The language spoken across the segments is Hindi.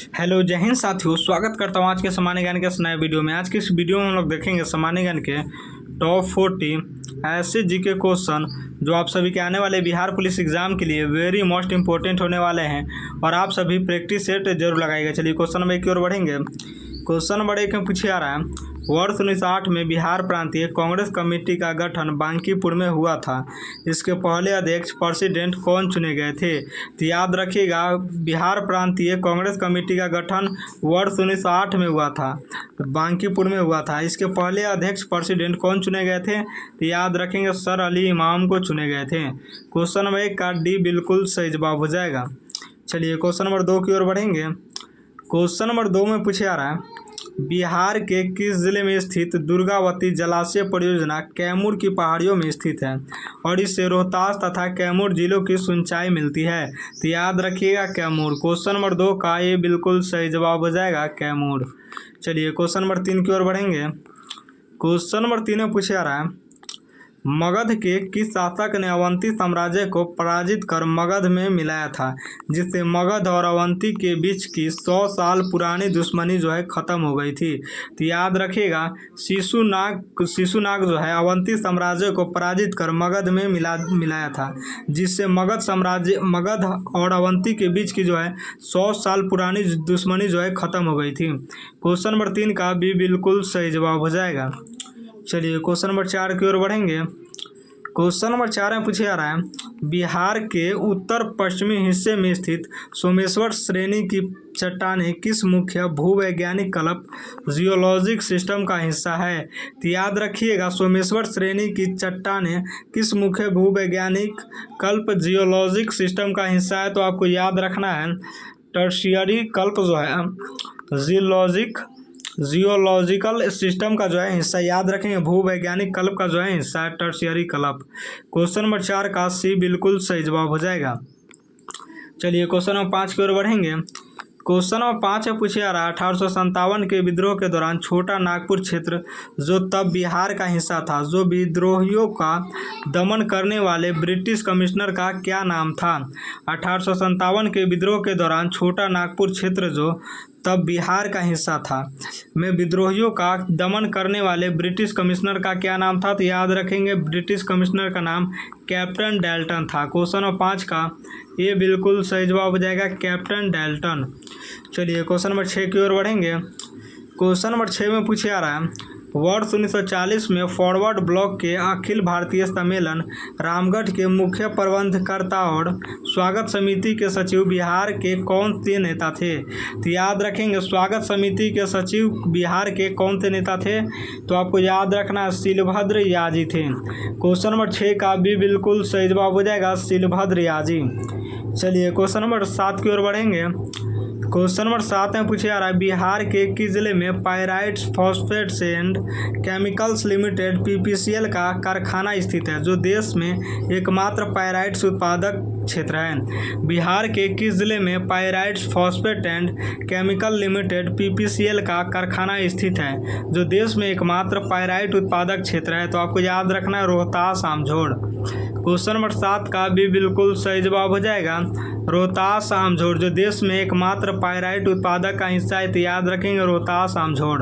हेलो जय हिंद साथियों, स्वागत करता हूँ आज के सामान्य ज्ञान के इस नए वीडियो में। आज की इस वीडियो में हम लोग देखेंगे सामान्य ज्ञान के टॉप 40 ऐसे जीके क्वेश्चन जो आप सभी के आने वाले बिहार पुलिस एग्जाम के लिए वेरी मोस्ट इंपॉर्टेंट होने वाले हैं और आप सभी प्रैक्टिस सेट जरूर लगाइएगा। चलिए क्वेश्चन नंबर 1 की ओर बढ़ेंगे। क्वेश्चन नंबर 1 में पूछे आ रहा है, वर्ष 1960 में बिहार प्रांतीय कांग्रेस कमेटी का गठन बांकीपुर में हुआ था। इसके पहले अध्यक्ष प्रेसिडेंट कौन चुने गए थे? तो याद रखिएगा, बिहार प्रांतीय कांग्रेस कमेटी का गठन वर्ष 1960 में हुआ था, बांकीपुर में हुआ था। इसके पहले अध्यक्ष प्रेसिडेंट कौन चुने गए थे? तो याद रखेंगे, सर अली इमाम को चुने गए थे। क्वेश्चन नंबर 1 का डी बिल्कुल सही जवाब हो जाएगा। चलिए क्वेश्चन नंबर 2 की ओर बढ़ेंगे। क्वेश्चन नंबर 2 में पूछे आ रहा है, बिहार के किस जिले में स्थित दुर्गावती जलाशय परियोजना कैमूर की पहाड़ियों में स्थित है और इससे रोहतास तथा कैमूर जिलों की सिंचाई मिलती है? तो याद रखिएगा कैमूर। क्वेश्चन नंबर 2 का ये बिल्कुल सही जवाब हो जाएगा कैमूर। चलिए क्वेश्चन नंबर 3 की ओर बढ़ेंगे। क्वेश्चन नंबर 3 में पूछे आ रहा है, मगध के किस शासक ने अवंती साम्राज्य को पराजित कर मगध में मिलाया था, जिससे मगध और अवंती के बीच की 100 साल पुरानी दुश्मनी जो है ख़त्म हो गई थी? तो याद रखिएगा, शिशुनाग जो है अवंती साम्राज्य को पराजित कर मगध में मिलाया था, जिससे मगध और अवंती के बीच की जो है 100 साल पुरानी दुश्मनी जो है ख़त्म हो गई थी। क्वेश्चन नंबर 3 का भी बिल्कुल सही जवाब हो जाएगा। चलिए क्वेश्चन नंबर 4 की ओर बढ़ेंगे। क्वेश्चन नंबर 4 में पूछे आ रहा है, बिहार के उत्तर पश्चिमी हिस्से में स्थित सोमेश्वर श्रेणी की चट्टानें किस मुख्य भूवैज्ञानिक कल्प जियोलॉजिक सिस्टम का हिस्सा है? तो याद रखिएगा, सोमेश्वर श्रेणी की चट्टानें किस मुख्य भूवैज्ञानिक कल्प जियोलॉजिक सिस्टम का हिस्सा है? तो आपको याद रखना है, टर्शियरी कल्प जो है जियोलॉजिकल सिस्टम का जो है हिस्सा, याद रखेंगे भूवैज्ञानिक कल्प का जो है हिस्सा है टर्शियरी कल्प। क्वेश्चन नंबर 4 का सी बिल्कुल सही जवाब हो जाएगा। चलिए क्वेश्चन नंबर 5 की ओर बढ़ेंगे। क्वेश्चन नंबर 5 में पूछे आ रहा है, 1857 के विद्रोह के दौरान छोटा नागपुर क्षेत्र जो तब बिहार का हिस्सा था, जो विद्रोहियों का दमन करने वाले ब्रिटिश कमिश्नर का क्या नाम था? 1857 के विद्रोह के दौरान छोटा नागपुर क्षेत्र जो तब बिहार का हिस्सा था में विद्रोहियों का दमन करने वाले ब्रिटिश कमिश्नर का क्या नाम था? तो याद रखेंगे, ब्रिटिश कमिश्नर का नाम कैप्टन डेल्टन था। क्वेश्चन नंबर 5 का ये बिल्कुल सही जवाब हो जाएगा कैप्टन डेल्टन। चलिए क्वेश्चन नंबर 6 की ओर बढ़ेंगे। क्वेश्चन नंबर 6 में पूछे आ रहा है, वर्ष 1940 में फॉरवर्ड ब्लॉक के अखिल भारतीय सम्मेलन रामगढ़ के मुख्य प्रबंधकर्ता और स्वागत समिति के सचिव बिहार के कौन से नेता थे? तो याद रखेंगे, स्वागत समिति के सचिव बिहार के कौन से नेता थे? तो आपको याद रखना, शिलभद्र याजी थे। क्वेश्चन नंबर 6 का भी बिल्कुल सही जवाब हो जाएगा शिलभद्र याजी। चलिए क्वेश्चन नंबर 7 की ओर बढ़ेंगे। क्वेश्चन नंबर 7 में पूछे आ रहा है, बिहार के किस जिले में pyrites phosphates and chemicals limited PPCL का कारखाना स्थित है, जो देश में एकमात्र पायराइट्स उत्पादक क्षेत्र है? बिहार के किस जिले में pyrites phosphate and chemical limited PPCL का कारखाना स्थित है, जो देश में एकमात्र पायराइट उत्पादक क्षेत्र है? तो आपको याद रखना है रोहतास आमझोड़। क्वेश्चन नंबर 7 का भी बिल्कुल सही जवाब हो जाएगा रोहतास आमझोड़, जो देश में एकमात्र पायराइट उत्पादक का हिस्सा है। तो याद रखेंगे रोहतास आमझोड़।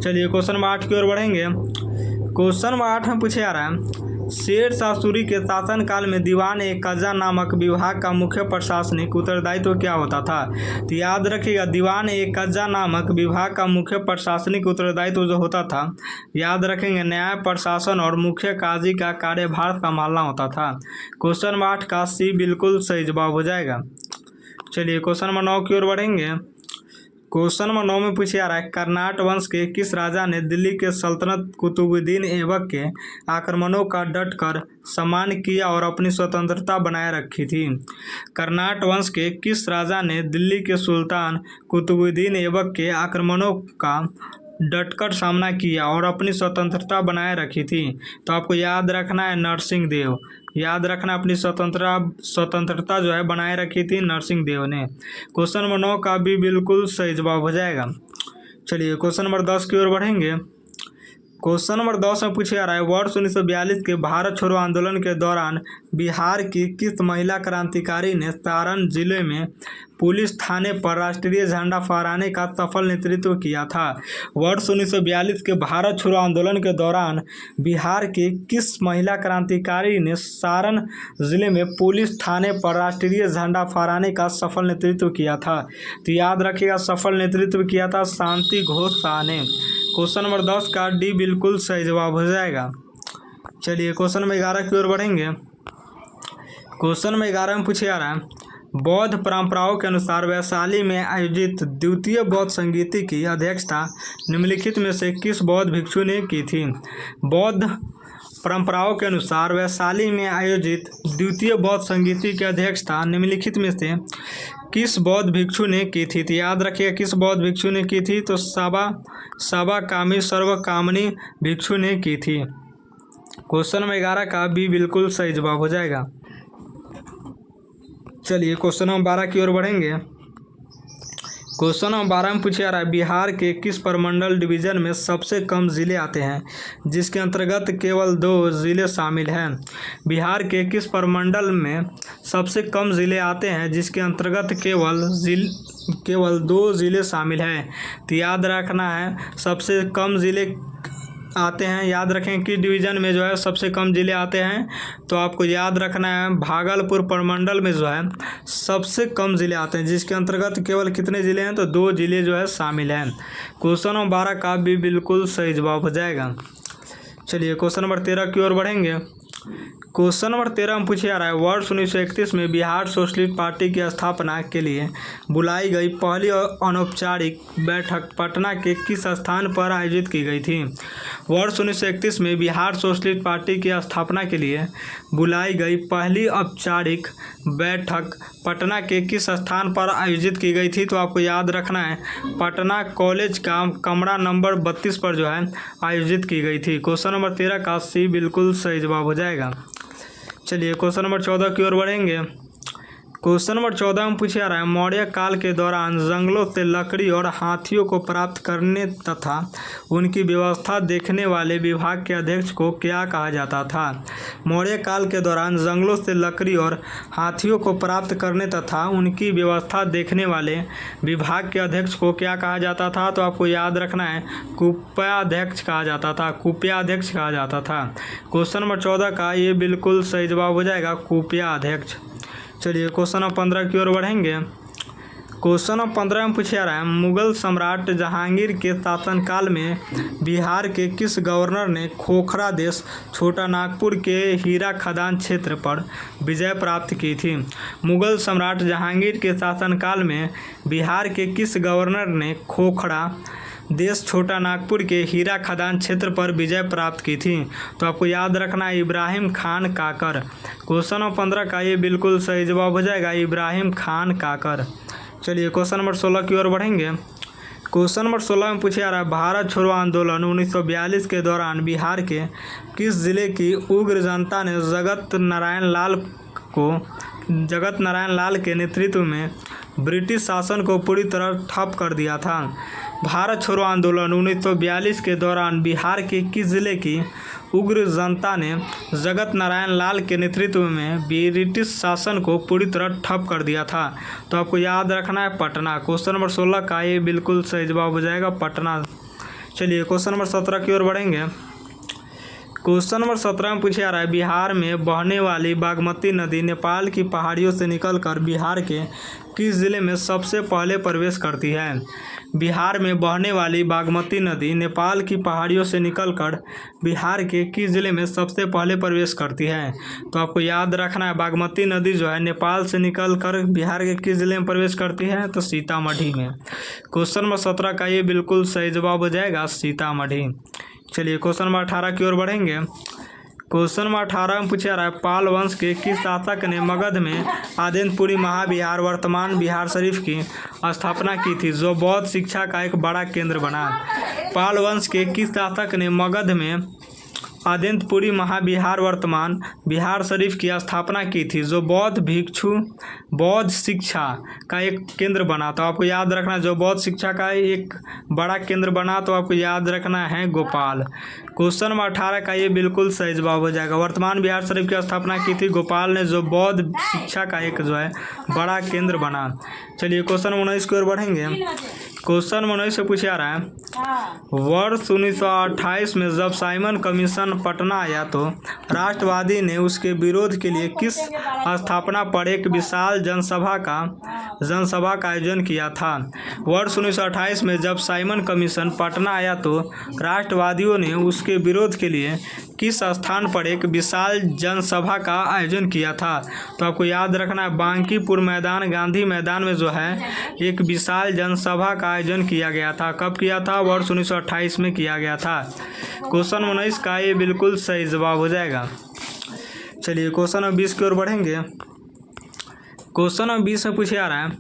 चलिए क्वेश्चन नंबर 8 की ओर बढ़ेंगे। क्वेश्चन नंबर 8 में पूछे आ रहा है, शेर शाह सूरी के शासनकाल में दीवान ए कज़ा नामक विभाग का मुख्य प्रशासनिक उत्तरदायित्व क्या होता था? तो याद रखिएगा, दीवान ए कज़ा नामक विभाग का मुख्य प्रशासनिक उत्तरदायित्व जो होता था, याद रखेंगे न्याय प्रशासन और मुख्य काजी का कार्यभार संभालना होता था। क्वेश्चन नंबर 8 का सी बिल्कुल सही जवाब हो जाएगा। चलिए क्वेश्चन नंबर 9 की ओर बढ़ेंगे। क्वेश्चन नंबर 9 में पूछे आ रहा है, कर्नाट वंश के किस राजा ने दिल्ली के सल्तनत कुतुबुद्दीन ऐबक के आक्रमणों का डटकर सम्मान किया और अपनी स्वतंत्रता बनाए रखी थी? कर्नाट वंश के किस राजा ने दिल्ली के सुल्तान कुतुबुद्दीन ऐबक के आक्रमणों का डटकर सामना किया और अपनी स्वतंत्रता बनाए रखी थी? तो आपको याद रखना है नरसिंह देव। याद रखना, अपनी स्वतंत्रता जो है बनाए रखी थी नरसिंह देव ने। क्वेश्चन नंबर 9 का भी बिल्कुल सही जवाब हो जाएगा। चलिए क्वेश्चन नंबर 10 की ओर बढ़ेंगे। क्वेश्चन नंबर 10 में पूछा जा रहा है, वर्ष 1942 के भारत छोड़ो आंदोलन के दौरान बिहार की किस महिला क्रांतिकारी ने सारण जिले में पुलिस थाने पर राष्ट्रीय झंडा फहराने का सफल नेतृत्व किया था? वर्ष 1942 के भारत छोड़ो आंदोलन के दौरान बिहार की किस महिला क्रांतिकारी ने सारण जिले में पुलिस थाने पर राष्ट्रीय झंडा फहराने का सफल नेतृत्व किया था? तो याद रखिएगा, सफल नेतृत्व किया था शांति घोष शाह ने। क्वेश्चन नंबर 10 का डी बिल्कुल सही जवाब हो जाएगा। चलिए क्वेश्चन नंबर 11 की ओर बढ़ेंगे। क्वेश्चन नंबर 11 में पूछा जा रहा है, बौद्ध परंपराओं के अनुसार वैशाली में आयोजित द्वितीय बौद्ध संगीति की अध्यक्षता निम्नलिखित में से किस बौद्ध भिक्षु ने की थी? बौद्ध परंपराओं के अनुसार वैशाली में आयोजित द्वितीय बौद्ध संगीति की अध्यक्षता निम्नलिखित में से किस बौद्ध भिक्षु ने की थी? तो याद रखिएगा, किस बौद्ध भिक्षु ने की थी? तो साबाकामी सर्वकामनी भिक्षु ने की थी। क्वेश्चन नंबर 11 का बी बिल्कुल सही जवाब हो जाएगा। चलिए क्वेश्चन नंबर 12 की ओर बढ़ेंगे। क्वेश्चन नंबर 12 में पूछा जा रहा है, बिहार के किस प्रमंडल डिवीजन में सबसे कम ज़िले आते हैं जिसके अंतर्गत केवल 2 ज़िले शामिल हैं? बिहार के किस प्रमंडल में सबसे कम ज़िले आते हैं जिसके अंतर्गत केवल 2 ज़िले शामिल हैं? तो याद रखना है, सबसे कम ज़िले आते हैं, याद रखें कि डिवीज़न में जो है सबसे कम ज़िले आते हैं, तो आपको याद रखना है भागलपुर प्रमंडल में जो है सबसे कम ज़िले आते हैं जिसके अंतर्गत केवल कितने ज़िले हैं? तो 2 ज़िले जो है शामिल हैं। क्वेश्चन नंबर 12 का भी बिल्कुल सही जवाब हो जाएगा। चलिए क्वेश्चन नंबर 13 की ओर बढ़ेंगे। क्वेश्चन नंबर 13 में पूछा जा रहा है, वर्ष 1931 में बिहार सोशलिस्ट पार्टी की स्थापना के लिए बुलाई गई पहली अनौपचारिक बैठक पटना के किस स्थान पर आयोजित की गई थी? वर्ष 1931 में बिहार सोशलिस्ट पार्टी की स्थापना के लिए बुलाई गई पहली औपचारिक बैठक पटना के किस स्थान पर आयोजित की गई थी? तो आपको याद रखना है, पटना कॉलेज का कमरा नंबर 32 पर जो है आयोजित की गई थी। क्वेश्चन नंबर 13 का सी बिल्कुल सही जवाब हो जाएगा। चलिए क्वेश्चन नंबर 14 की ओर बढ़ेंगे। क्वेश्चन नंबर 14 में पूछा जा रहा है, मौर्य काल के दौरान जंगलों से लकड़ी और हाथियों को प्राप्त करने तथा उनकी व्यवस्था देखने वाले विभाग के अध्यक्ष को क्या कहा जाता था? मौर्य काल के दौरान जंगलों से लकड़ी और हाथियों को प्राप्त करने तथा उनकी व्यवस्था देखने वाले विभाग के अध्यक्ष को क्या कहा जाता था? तो आपको याद रखना है, कुप्याध्यक्ष कहा जाता था, कुप्याध्यक्ष कहा जाता था। क्वेश्चन नंबर 14 का ये बिल्कुल सही जवाब हो जाएगा, कुप्याध्यक्ष। चलिए क्वेश्चन नंबर 15 की ओर बढ़ेंगे। क्वेश्चन नंबर 15 में पूछा जा रहा है, मुगल सम्राट जहांगीर के शासनकाल में बिहार के किस गवर्नर ने खोखरा देश छोटा नागपुर के हीरा खदान क्षेत्र पर विजय प्राप्त की थी? मुगल सम्राट जहांगीर के शासनकाल में बिहार के किस गवर्नर ने खोखरा देश छोटा नागपुर के हीरा खदान क्षेत्र पर विजय प्राप्त की थी? तो आपको याद रखना है, इब्राहिम खान काकर। क्वेश्चन नंबर 15 का ये बिल्कुल सही जवाब हो जाएगा, इब्राहिम खान काकर। चलिए क्वेश्चन नंबर 16 की ओर बढ़ेंगे। क्वेश्चन नंबर 16 में पूछा जा रहा है, भारत छोड़ो आंदोलन 1942 के दौरान बिहार के किस जिले की उग्र जनता ने जगत नारायण लाल के नेतृत्व में ब्रिटिश शासन को पूरी तरह ठप कर दिया था? भारत छोड़ो आंदोलन 1942 के दौरान बिहार के किस जिले की उग्र जनता ने जगत नारायण लाल के नेतृत्व में ब्रिटिश शासन को पूरी तरह ठप कर दिया था? तो आपको याद रखना है, पटना। क्वेश्चन नंबर 16 का ये बिल्कुल सही जवाब हो जाएगा, पटना। चलिए क्वेश्चन नंबर 17 की ओर बढ़ेंगे। क्वेश्चन नंबर 17 में पूछा जा रहा है, बिहार में बहने वाली बागमती नदी नेपाल की पहाड़ियों से निकलकर बिहार के किस जिले में सबसे पहले प्रवेश करती है? बिहार में बहने वाली बागमती नदी नेपाल की पहाड़ियों से निकलकर बिहार के किस जिले में सबसे पहले प्रवेश करती है? तो आपको याद रखना है, बागमती नदी जो है नेपाल से निकलकर बिहार के किस जिले में प्रवेश करती है? तो सीतामढ़ी में। क्वेश्चन नंबर 17 का ये बिल्कुल सही जवाब हो जाएगा, सीतामढ़ी। चलिए क्वेश्चन नंबर 18 की ओर बढ़ेंगे। क्वेश्चन नंबर 18 में पूछा जा रहा है, पाल वंश के किस शासक ने मगध में आदिनपुरी महाविहार वर्तमान बिहार शरीफ की स्थापना की थी, जो बौद्ध शिक्षा का एक बड़ा केंद्र बना? पाल वंश के किस शासक ने मगध में आदित्यपुरी महाविहार वर्तमान बिहार शरीफ की स्थापना की थी, जो बौद्ध भिक्षु बौद्ध शिक्षा का एक केंद्र बना। तो आपको याद रखना, जो बौद्ध शिक्षा का एक बड़ा केंद्र बना, तो आपको याद रखना है गोपाल। क्वेश्चन नंबर 18 का ये बिल्कुल सही जवाब हो जाएगा। वर्तमान बिहार शरीफ की स्थापना की थी गोपाल ने, जो बौद्ध शिक्षा का एक जो है बड़ा केंद्र बना। चलिए क्वेश्चन 19 की ओर बढ़ेंगे। क्वेश्चन 19 से पूछा रहा है, वर्ष 1928 में जब साइमन कमीशन पटना आया तो राष्ट्रवादी ने उसके विरोध के लिए किस स्थापना पर एक विशाल जनसभा का आयोजन किया था। वर्ष 1928 में जब साइमन कमीशन पटना आया तो राष्ट्रवादियों ने उसके विरोध के लिए किस स्थान पर एक विशाल जनसभा का आयोजन किया था। तो आपको याद रखना है, बांकीपुर मैदान, गांधी मैदान में जो है एक विशाल जनसभा का आयोजन किया गया था। कब किया था? वर्ष 1928 में किया गया था। क्वेश्चन 19 का ये बिल्कुल सही जवाब हो जाएगा। चलिए क्वेश्चन नंबर 20 की ओर बढ़ेंगे। क्वेश्चन नंबर 20 में पूछा जा रहा है,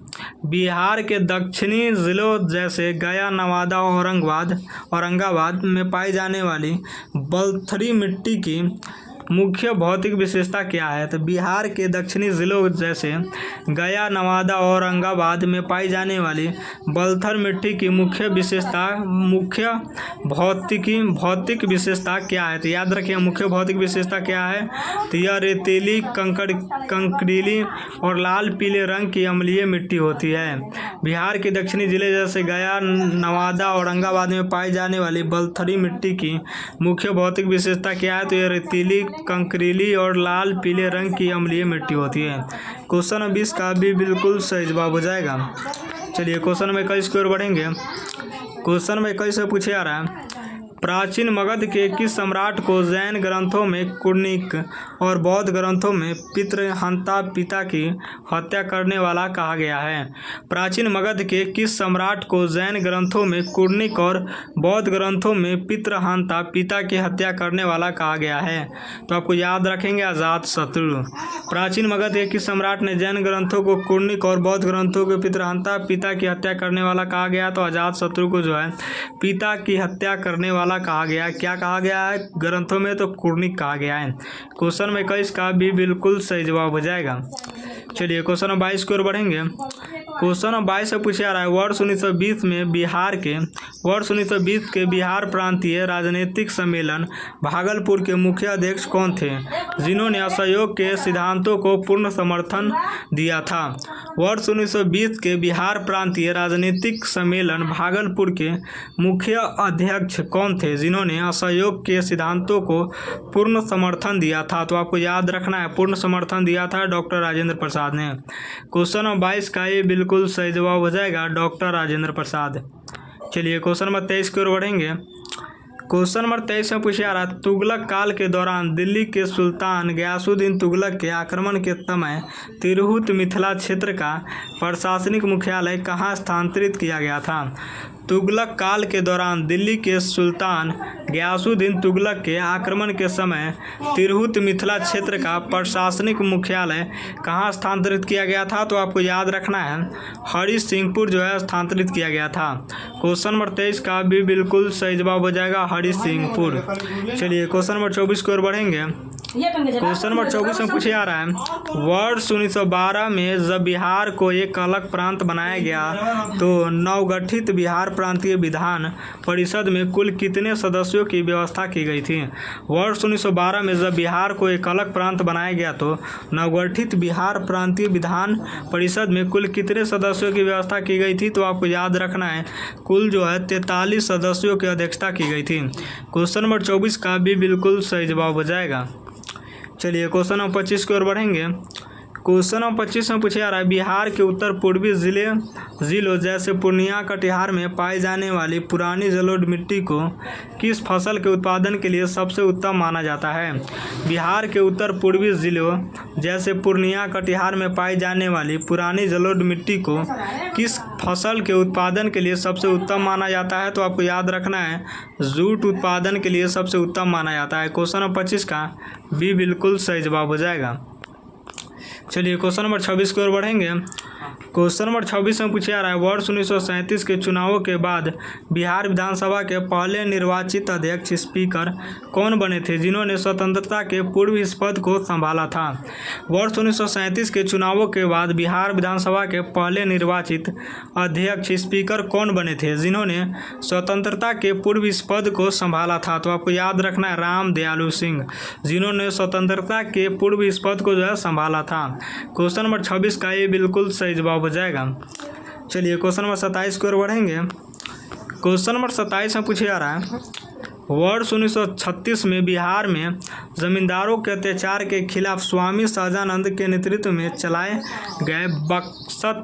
बिहार के दक्षिणी जिलों जैसे गया, नवादा और औरंगाबाद में पाई जाने वाली बलथरी मिट्टी की मुख्य भौतिक विशेषता क्या है। तो बिहार के दक्षिणी जिलों जैसे गया, नवादा और औरंगाबाद में पाई जाने वाली बलथर मिट्टी की मुख्य भौतिक विशेषता क्या है। तो याद रखिए, मुख्य भौतिक विशेषता क्या है। तो यह रेतीली, कंकरीली और लाल पीले रंग की अम्लीय मिट्टी होती है। बिहार के दक्षिणी जिले जैसे गया, नवादा और औरंगाबाद में पाई जाने वाली बलथरी मिट्टी की मुख्य भौतिक विशेषता क्या है। तो यह रेतीली, कंकरीली और लाल पीले रंग की अम्लीय मिट्टी होती है। क्वेश्चन नंबर 20 का भी बिल्कुल सही जवाब हो जाएगा। चलिए क्वेश्चन नंबर 21 की ओर बढ़ेंगे। क्वेश्चन नंबर 21 से पूछा जा रहा है, प्राचीन मगध के किस सम्राट को जैन ग्रंथों में कुर्निक और बौद्ध ग्रंथों में पितृहंता, पिता की हत्या करने वाला कहा गया है। प्राचीन मगध के किस सम्राट को जैन ग्रंथों में कुर्निक और बौद्ध ग्रंथों में पितृहंता, पिता की हत्या करने वाला कहा गया है। तो आपको याद रखेंगे, अजातशत्रु। प्राचीन मगध के किस सम्राट ने जैन ग्रंथों को कुर्निक और बौद्ध ग्रंथों के पितृहंता, पिता की हत्या करने वाला कहा गया। तो अजातशत्रु को जो है पिता की हत्या करने वाला कहा गया। क्या कहा गया है ग्रंथों में? तो कुर्निक कहा गया है। क्वेश्चन में 21 का भी बिल्कुल सही जवाब हो जाएगा। चलिए क्वेश्चन 22 की ओर बढ़ेंगे। क्वेश्चन 22 से पूछा जा रहा है, वर्ष 1920 के बिहार प्रांतीय राजनीतिक सम्मेलन भागलपुर के मुख्य अध्यक्ष कौन थे, जिन्होंने असहयोग के सिद्धांतों को पूर्ण समर्थन दिया था। वर्ष 1920 के बिहार प्रांतीय राजनीतिक सम्मेलन भागलपुर के मुख्य अध्यक्ष कौन थे, जिन्होंने असहयोग के सिद्धांतों को पूर्ण समर्थन दिया था। तो आपको याद रखना है, पूर्ण समर्थन दिया था डॉक्टर राजेंद्र प्रसाद ने। क्वेश्चन 22 का ये बिल्कुल सही जवाब हो जाएगा, डॉक्टर राजेंद्र प्रसाद। चलिए क्वेश्चन नंबर 23 की ओर बढ़ेंगे। क्वेश्चन नंबर 23 में पूछा जा रहा है, तुगलक काल के दौरान दिल्ली के सुल्तान गयासुद्दीन तुगलक के आक्रमण के समय तिरहुत मिथिला क्षेत्र का प्रशासनिक मुख्यालय कहाँ स्थानांतरित किया गया था। तुगलक काल के दौरान दिल्ली के सुल्तान गयासुद्दीन तुगलक के आक्रमण के समय तिरहुत मिथिला क्षेत्र का प्रशासनिक मुख्यालय कहाँ स्थानांतरित किया गया था। तो आपको याद रखना है, हरि सिंहपुर जो है स्थानांतरित किया गया था। क्वेश्चन नंबर 23 का भी बिल्कुल सही जवाब हो जाएगा, हरि सिंहपुर। चलिए क्वेश्चन नंबर 24 की ओर बढ़ेंगे। क्वेश्चन नंबर 24 में पूछा जा रहा है, वर्ष 1912 में जब बिहार को एक अलग प्रांत बनाया गया तो नवगठित बिहार प्रांतीय विधान परिषद में कुल कितने सदस्यों की व्यवस्था की गई थी। वर्ष 1912 में जब बिहार को एक अलग प्रांत बनाया गया तो नवगठित बिहार प्रांतीय विधान परिषद में कुल कितने सदस्यों की व्यवस्था की गई थी। तो आपको याद रखना है, कुल जो है 43 सदस्यों की अध्यक्षता की गई थी। क्वेश्चन नंबर 24 का भी बिल्कुल सही जवाब हो जाएगा। चलिए क्वेश्चन नंबर 25 की ओर बढ़ेंगे। क्वेश्चन नंबर 25 में पूछा जा रहा है, बिहार के उत्तर पूर्वी जिलों जैसे पूर्णिया, कटिहार में पाई जाने वाली पुरानी जलोढ़ मिट्टी को किस फसल के उत्पादन के लिए सबसे उत्तम माना जाता है। बिहार के उत्तर पूर्वी जिलों जैसे पूर्णिया, कटिहार में पाई जाने वाली पुरानी जलोढ़ मिट्टी को किस फसल के उत्पादन के लिए सबसे उत्तम माना जाता है। तो आपको याद रखना है, जूट उत्पादन के लिए सबसे उत्तम माना जाता है। क्वेश्चन नंबर 25 का भी बिल्कुल सही जवाब हो जाएगा। चलिए क्वेश्चन नंबर 26 की ओर बढ़ेंगे। क्वेश्चन नंबर 26 में पूछा जा रहा है, वर्ष 1937 के चुनावों के बाद बिहार विधानसभा के पहले निर्वाचित अध्यक्ष स्पीकर कौन बने थे जिन्होंने स्वतंत्रता के पूर्व इस पद को संभाला था। वर्ष 1937 के चुनावों के बाद बिहार विधानसभा के पहले निर्वाचित अध्यक्ष स्पीकर कौन बने थे जिन्होंने स्वतंत्रता के पूर्व इस पद को संभाला था। तो आपको याद रखना है राम दयालु सिंह, जिन्होंने स्वतंत्रता के पूर्व इस पद को जो है संभाला था। क्वेश्चन नंबर 26 का ये बिल्कुल सही जवाब हो जाएगा। चलिए क्वेश्चन नंबर 27 की ओर बढ़ेंगे। क्वेश्चन नंबर 27 में पूछा जा रहा है, वर्ष 1936 में बिहार में जमींदारों के अत्याचार के खिलाफ स्वामी सहजानंद के नेतृत्व में चलाए गए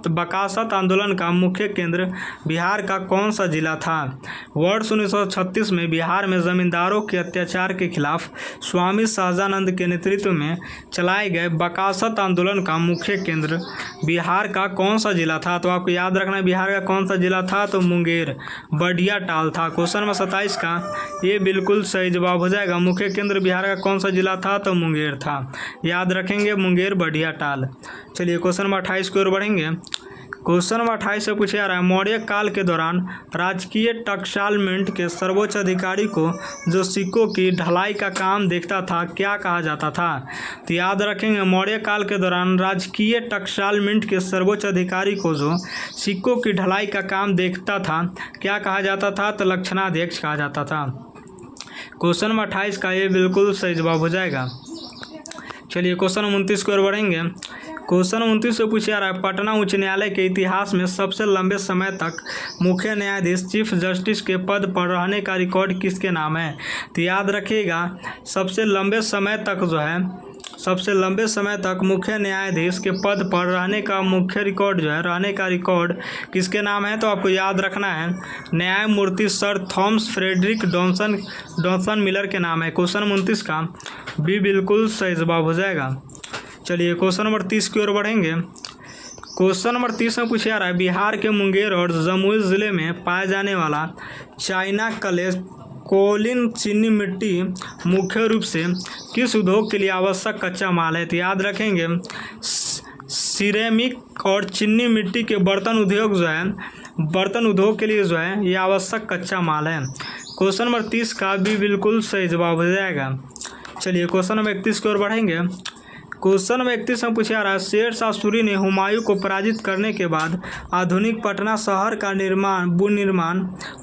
बकासत आंदोलन का मुख्य केंद्र बिहार का कौन सा जिला था। वर्ष 1936 में बिहार में जमींदारों के अत्याचार के खिलाफ स्वामी सहजानंद के नेतृत्व में चलाए गए बकासत आंदोलन का मुख्य केंद्र बिहार का कौन सा जिला था। तो आपको याद रखना है बिहार का कौन सा जिला था, तो मुंगेर बढ़िया टाल था। क्वेश्चन नंबर 27 का ये बिल्कुल सही जवाब हो जाएगा। मुख्य केंद्र बिहार का कौन सा जिला था, तो मुंगेर था। याद रखेंगे मुंगेर बढ़िया टाल। चलिए क्वेश्चन नंबर 28 की ओर बढ़ेंगे। क्वेश्चन नंबर 28 से पूछा जा रहा है, मौर्य काल के दौरान राजकीय टकसाल मिंट के सर्वोच्च अधिकारी को जो सिक्कों की ढलाई का काम देखता था क्या कहा जाता था। तो याद रखेंगे मौर्य काल के दौरान राजकीय टकसाल मिंट के सर्वोच्च अधिकारी को जो सिक्कों की ढलाई का काम देखता था क्या कहा जाता था, तो लक्षणाध्यक्ष कहा जाता था। क्वेश्चन नंबर 28 का ये बिल्कुल सही जवाब हो जाएगा। चलिए क्वेश्चन 29 की ओर बढ़ेंगे। क्वेश्चन 29 से पूछा जा रहा है, पटना उच्च न्यायालय के इतिहास में सबसे लंबे समय तक मुख्य न्यायाधीश चीफ जस्टिस के पद पर रहने का रिकॉर्ड किसके नाम है। तो याद रखिएगा सबसे लंबे समय तक मुख्य न्यायाधीश के पद पर रहने का रिकॉर्ड किसके नाम है। तो आपको याद रखना है न्यायमूर्ति सर थॉमस फ्रेडरिक डॉनसन मिलर के नाम है। क्वेश्चन 29 का भी बिल्कुल सही जवाब हो जाएगा। चलिए क्वेश्चन नंबर 30 की ओर बढ़ेंगे। क्वेश्चन नंबर 30 में पूछा जा रहा है, बिहार के मुंगेर और जमुई जिले में पाया जाने वाला चाइना क्ले कोलिन चीनी मिट्टी मुख्य रूप से किस उद्योग के लिए आवश्यक कच्चा माल है। तो याद रखेंगे सिरेमिक और चीनी मिट्टी के बर्तन उद्योग के लिए जो है ये आवश्यक कच्चा माल है। क्वेश्चन नंबर 30 का भी बिल्कुल सही जवाब हो जाएगा। चलिए क्वेश्चन नंबर 31 की ओर बढ़ेंगे। क्वेश्चन नंबर 31 में पूछा जा रहा है, शेर शाह सूरी ने हुमायूं को पराजित करने के बाद आधुनिक पटना शहर का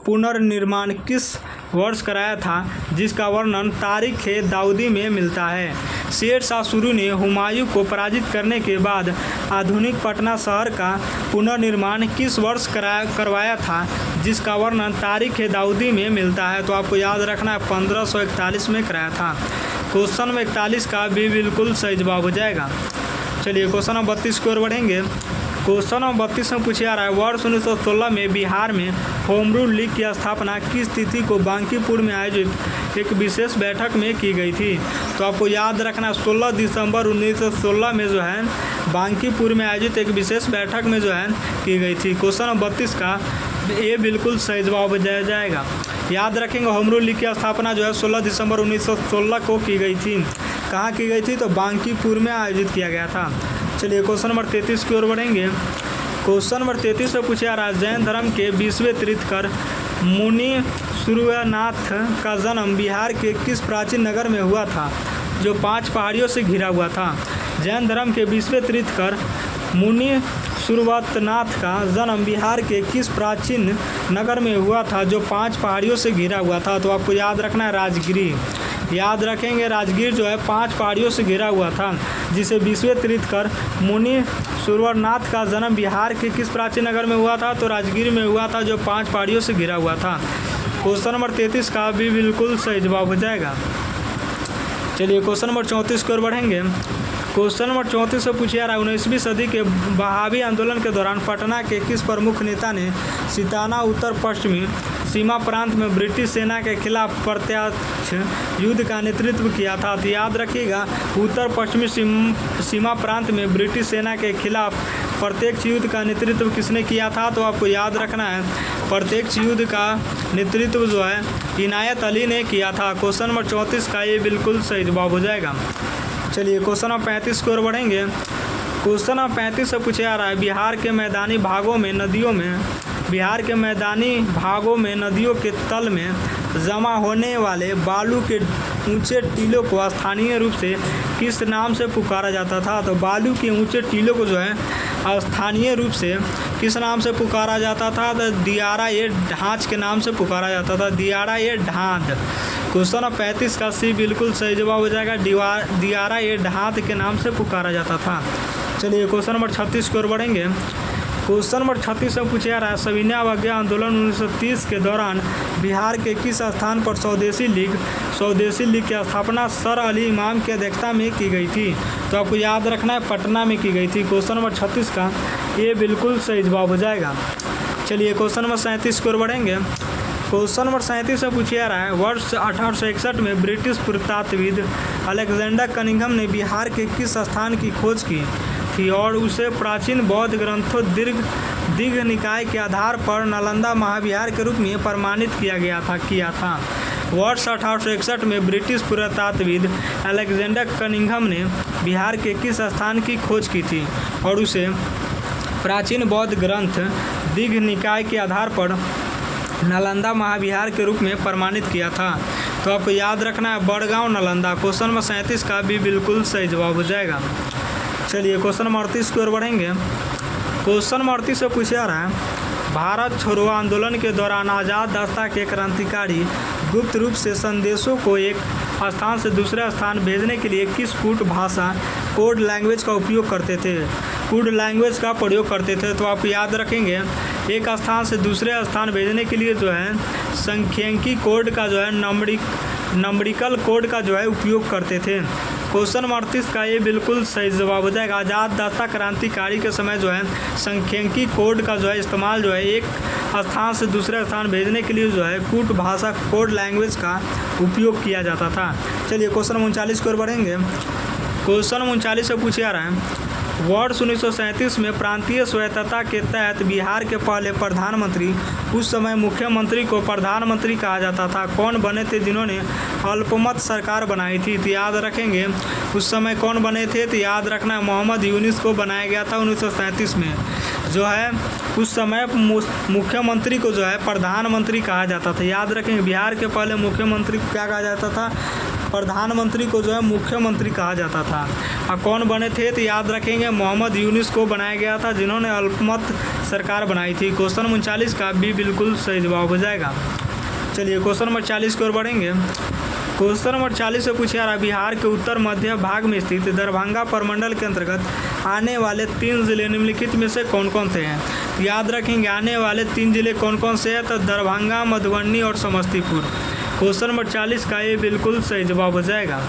पुनर्निर्माण किस वर्ष कराया था जिसका वर्णन तारीख़-ए-दाऊदी में मिलता है। शेर शाह सूरी ने हुमायूं को पराजित करने के बाद आधुनिक पटना शहर का पुनर्निर्माण किस वर्ष करवाया था जिसका वर्णन तारीख़-ए-दाऊदी में मिलता है। तो आपको याद रखना है 1541 में कराया था। क्वेश्चन नंबर 41 का भी बिल्कुल सही जवाब हो जाएगा। चलिए क्वेश्चन नंबर 32 की ओर बढ़ेंगे। क्वेश्चन नंबर 32 में पूछा जा रहा है, वर्ष 1916 में बिहार में होम रूल लीग की स्थापना किस तिथि को बांकीपुर में आयोजित एक विशेष बैठक में की गई थी। तो आपको याद रखना 16 दिसंबर 1916 में जो है बांकीपुर में आयोजित एक विशेष बैठक में जो है की गई थी। क्वेश्चन नंबर 32 का ये बिल्कुल सही जवाब हो जाएगा। याद रखेंगे होम रूल लीग की स्थापना जो है 16 दिसंबर 1916 को की गई थी। कहाँ की गई थी, तो बांकीपुर में आयोजित किया गया था। चलिए क्वेश्चन नंबर 33 की ओर बढ़ेंगे। क्वेश्चन नंबर 33 में पूछा जा रहा है, जैन धर्म के 20वें तीर्थंकर मुनि सूर्यनाथ का जन्म बिहार के किस प्राचीन नगर में हुआ था जो 5 पहाड़ियों से घिरा हुआ था। जैन धर्म के 20वें तीर्थंकर मुनि सूर्यनाथ का जन्म बिहार के किस प्राचीन नगर में हुआ था जो 5 पहाड़ियों से घिरा हुआ था। तो आपको याद रखना है राजगिरी। याद रखेंगे राजगीर जो है 5 पहाड़ियों से घिरा हुआ था, जिसे 20वें तीर्थंकर मुनि सूर्यनाथ का जन्म बिहार के किस प्राचीन नगर में हुआ था, तो राजगीर में हुआ था जो 5 पहाड़ियों से घिरा हुआ था। क्वेश्चन नंबर 33 का भी बिल्कुल सही जवाब हो जाएगा। चलिए क्वेश्चन नंबर 34 की ओर बढ़ेंगे। क्वेश्चन नंबर 34 से पूछा जा रहा है, 19वीं सदी के बहावी आंदोलन के दौरान पटना के किस प्रमुख नेता ने सिताना उत्तर पश्चिमी सीमा प्रांत में ब्रिटिश सेना के खिलाफ प्रत्यक्ष युद्ध का नेतृत्व किया था। तो याद रखिएगा उत्तर पश्चिमी सीमा प्रांत में ब्रिटिश सेना के खिलाफ प्रत्यक्ष युद्ध का नेतृत्व किसने किया था। तो आपको याद रखना है प्रत्यक्ष युद्ध का नेतृत्व जो है इनायत अली ने किया था। क्वेश्चन नंबर 34 का ये बिल्कुल सही जवाब हो जाएगा। चलिए क्वेश्चन नंबर 35 की ओर बढ़ेंगे। क्वेश्चन नंबर 35 से पूछा जा रहा है बिहार के मैदानी भागों में नदियों के तल में जमा होने वाले बालू के ऊंचे टीलों को स्थानीय रूप से किस नाम से पुकारा जाता था। तो बालू के ऊंचे टीलों को जो है स्थानीय रूप से किस नाम से पुकारा जाता था। तो दियारा ए ढांच के नाम से पुकारा जाता था, दियारा ए ढांध। क्वेश्चन नंबर 35 का सी बिल्कुल सही जवाब हो जाएगा, दियारा ए ढांध के नाम से पुकारा जाता था। चलिए क्वेश्चन नंबर 36 की ओर बढ़ेंगे। क्वेश्चन नंबर 36 से पूछा जा रहा है सविनय अवज्ञा आंदोलन 1930 के दौरान बिहार के किस स्थान पर स्वदेशी लीग की स्थापना सर अली इमाम की अध्यक्षता में की गई थी। तो आपको याद रखना है पटना में की गई थी। क्वेश्चन नंबर 36 का ये बिल्कुल सही जवाब हो जाएगा। चलिए क्वेश्चन नंबर 37 की ओर बढ़ेंगे। क्वेश्चन नंबर 37 से पूछा जा रहा है वर्ष 1861 में ब्रिटिश पुरातत्वविद अलेक्जेंडर कनिंघम ने बिहार के किस स्थान की खोज की थी और उसे प्राचीन बौद्ध ग्रंथों दीघ निकाय के आधार पर नालंदा महाविहार के रूप में प्रमाणित किया था। वर्ष 1861 में ब्रिटिश पुरातत्वविद अलेक्जेंडर कनिंघम ने बिहार के किस स्थान की खोज की थी और उसे प्राचीन बौद्ध ग्रंथ दीघ निकाय के आधार पर नालंदा महाविहार के रूप में प्रमाणित किया था। तो आपको याद रखना है बड़गांव नालंदा। क्वेश्चन नंबर 37 का भी बिल्कुल सही जवाब हो जाएगा। चलिए क्वेश्चन नंबर 38 की ओर बढ़ेंगे। क्वेश्चन नंबर 38 से पूछा जा रहा है भारत छोड़ो आंदोलन के दौरान आज़ाद रास्ता के क्रांतिकारी गुप्त रूप से संदेशों को एक स्थान से दूसरे स्थान भेजने के लिए किस कूट भाषा कोड लैंग्वेज का उपयोग करते थे, कोड लैंग्वेज का प्रयोग करते थे। तो आप याद रखेंगे एक स्थान से दूसरे स्थान भेजने के लिए जो है संख्यिकी कोड का जो है नंबरिकल कोड का जो है उपयोग करते थे। क्वेश्चन नंबर 38 का ये बिल्कुल सही जवाब हो जाएगा। आज़ाद रास्ता क्रांतिकारी के समय जो है संख्यिकी कोड का जो है इस्तेमाल जो है एक स्थान से दूसरे स्थान भेजने के लिए जो है कूट भाषा कोड लैंग्वेज का उपयोग किया जाता था। चलिए क्वेश्चन नंबर 39 की ओर बढ़ेंगे। क्वेश्चन नंबर 39 से पूछा जा रहा है वर्ष 1937 में प्रांतीय स्वायत्तता के तहत बिहार के पहले प्रधानमंत्री, उस समय मुख्यमंत्री को प्रधानमंत्री कहा जाता था, कौन बने थे जिन्होंने अल्पमत सरकार बनाई थी। तो याद रखेंगे उस समय कौन बने थे। तो याद रखना है मोहम्मद यूनुस को बनाया गया था 1937 में। जो है उस समय मुख्यमंत्री को जो है प्रधानमंत्री कहा जाता था। याद रखेंगे बिहार के पहले मुख्यमंत्री को क्या कहा जाता था, प्रधानमंत्री को जो है मुख्यमंत्री कहा जाता था। और कौन बने थे तो याद रखेंगे मोहम्मद यूनुस को बनाया गया था जिन्होंने अल्पमत सरकार बनाई थी। क्वेश्चन नंबर 39 का भी बिल्कुल सही जवाब हो जाएगा। चलिए क्वेश्चन नंबर 40 की ओर बढ़ेंगे। क्वेश्चन नंबर 40 से पूछा जा रहा है बिहार के उत्तर मध्य भाग में स्थित दरभंगा प्रमंडल के अंतर्गत आने वाले 3 जिले निम्नलिखित में से कौन कौन से हैं। याद रखेंगे आने वाले 3 जिले कौन कौन से हैं। तो दरभंगा, मधुबनी और समस्तीपुर। क्वेश्चन नंबर 40 का ये बिल्कुल सही जवाब हो जाएगा।